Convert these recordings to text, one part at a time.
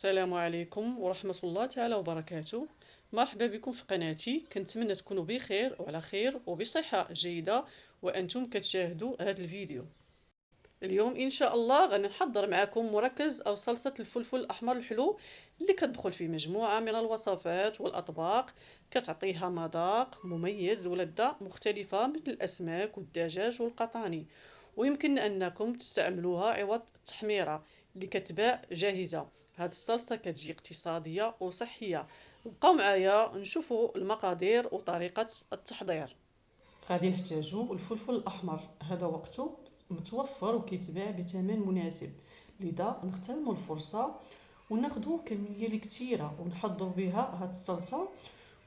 السلام عليكم ورحمة الله تعالى وبركاته. مرحبا بكم في قناتي. كنتمنى تكونوا بخير وعلى خير وبصحة جيدة وأنتم كتشاهدوا هذا الفيديو. اليوم إن شاء الله غادي نحضر معكم مركز أو صلصة الفلفل الأحمر الحلو اللي كتدخل في مجموعة من الوصفات والأطباق، كتعطيها مذاق مميز ولذة مختلفة مثل الأسماك والدجاج والقطاني، ويمكن أنكم تستعملوها عوض التحميرة اللي كتباع جاهزة. هاد الصلصة كتجي اقتصادية وصحية. بقاو معايا نشوفوا المقادير وطريقة التحضير. غادي نحتاجو الفلفل الأحمر، هذا وقته متوفر وكيتباع بثمن مناسب، لذا نغتنموا الفرصة وناخدو كمية اللي كثيرة ونحضروا بها هاد الصلصة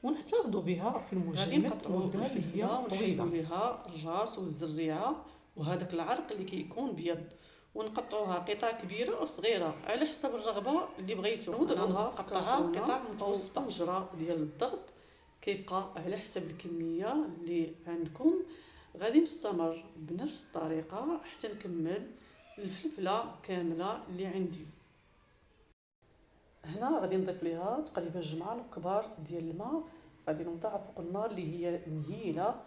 ونحتفظوا بها في المجمد. غادي نقطعوا مدة اللي هي طويلة لها الراس والزريعة وهذاك العرق اللي كيكون بيض، ونقطعوها قطع كبيره وصغيره على حسب الرغبه اللي بغيتو. نضربوها قطع متوسطه. طنجره ديال الضغط كيبقى على حسب الكميه اللي عندكم. غادي نستمر بنفس الطريقه حتى نكمل الفلفله كامله اللي عندي. هنا غادي نضيف ليها تقريبا جمعان كبار ديال الماء، غادي نوضعها فوق النار اللي هي مهيله،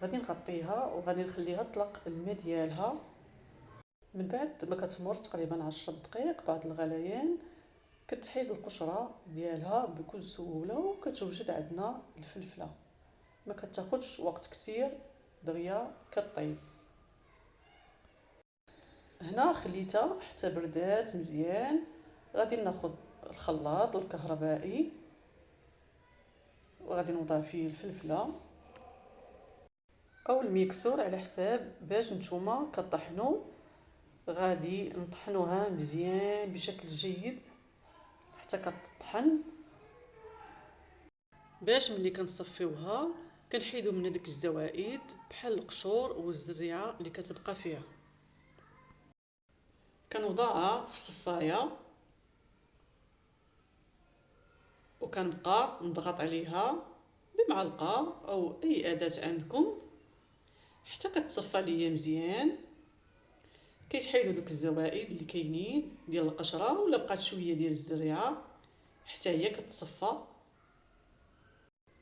غادي نغطيها وغادي نخليها تطلق الماء ديالها. من بعد ما كتمر تقريبا 10 دقائق بعد الغليان كتحيد القشره ديالها بكل سهوله وكتوجد عندنا الفلفله. ما كتاخذش وقت كثير، دغيا كطيب. هنا خليتها حتى بردات مزيان. غادي ناخذ الخلاط الكهربائي وغادي نوضع فيه الفلفله او الميكسور على حساب باش نتوما كطحنوا. غادي نطحنوها مزيان بشكل جيد حتى كتطحن، باش ملي كنصفيوها كنحيدو من هذيك الزوائد بحال القشور والزريعه اللي كتبقى فيها. كنوضعها في صفايه وكنبقى نضغط عليها بمعلقه او اي اداه عندكم حتى كتصفى ليا مزيان. كيتحيدوا دوك الزوائد اللي كاينين ديال القشره ولا بقات شويه ديال الزريعه حتى هي كتصفى.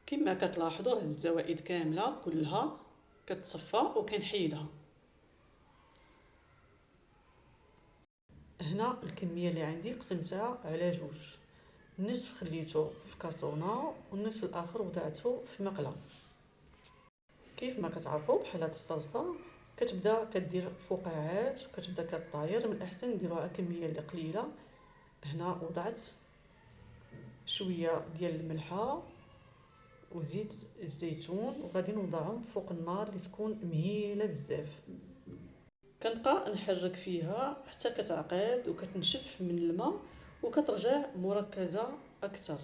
كما كتلاحظوا هاد الزوائد كامله كلها كتصفى وكنحيدها. هنا الكميه اللي عندي قسمتها على جوج، النصف خليته في كاسونه والنصف الاخر وضعته في مقله. كيف ما كتعرفوا بحال هاد الصلصه كتبدا كدير فقاعات وكتبدا كطاير، من الاحسن نديروها كميه اللي قليله. هنا وضعت شويه ديال الملحه وزيت الزيتون وغادي نوضعهم فوق النار اللي تكون مهيله بزاف. كنبقى نحرك فيها حتى كتعقد وكتنشف من الماء وكترجع مركزه اكثر.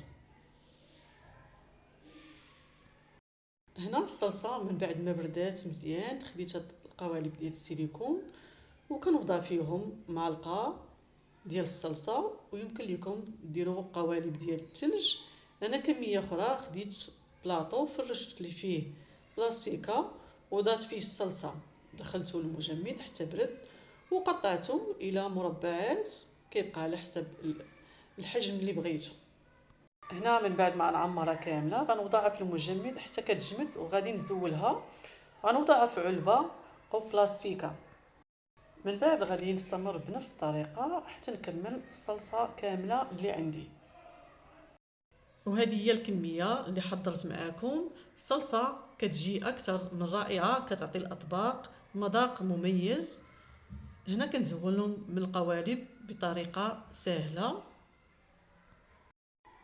هنا الصلصه من بعد ما بردات مزيان خديت القوالب ديال السيليكون وكنوضع فيهم معلقه ديال الصلصه، ويمكن لكم ديروا قوالب ديال الثلج. انا كميه اخرى خديت بلاطو فرشت لي فيه بلاستيكه وضعت فيه الصلصه، دخلته المجمد حتى برد وقطعته الى مربعات كيبقى على حسب الحجم اللي بغيتو. هنا من بعد ما نعمرها كامله غنوضعها في المجمد حتى كتجمد وغادي نزولها. غنوضعها في علبه او بلاستيكه. من بعد غادي نستمر بنفس الطريقه حتى نكمل الصلصه كامله اللي عندي. وهذه هي الكميه اللي حضرت معاكم. الصلصه كتجي اكثر من رائعه، كتعطي الاطباق مذاق مميز. هنا كنزولهم من القوالب بطريقه سهله.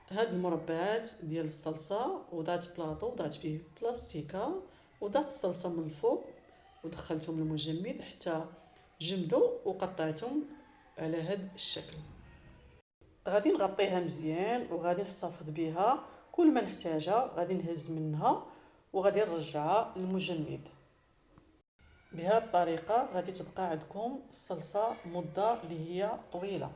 هاد المربعات ديال الصلصه وضعت بلاطو وضعت فيه بلاستيكه وضعت الصلصه من الفوق ودخلتهم المجمد حتى جمدوا وقطعتهم على هاد الشكل. غادي نغطيها مزيان وغادي نحتفظ بها، كل ما نحتاجها غادي نهز منها وغادي نرجعها للمجمد. بهذه الطريقه غادي تبقى عندكم الصلصه مده اللي هي طويله.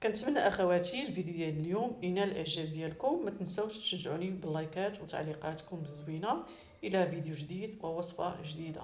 كنتمنى اخواتي الفيديو ديال اليوم ينال الاعجاب ديالكم. ما تنساوش تشجعوني باللايكات وتعليقاتكم الزوينه. الى فيديو جديد ووصفه جديده.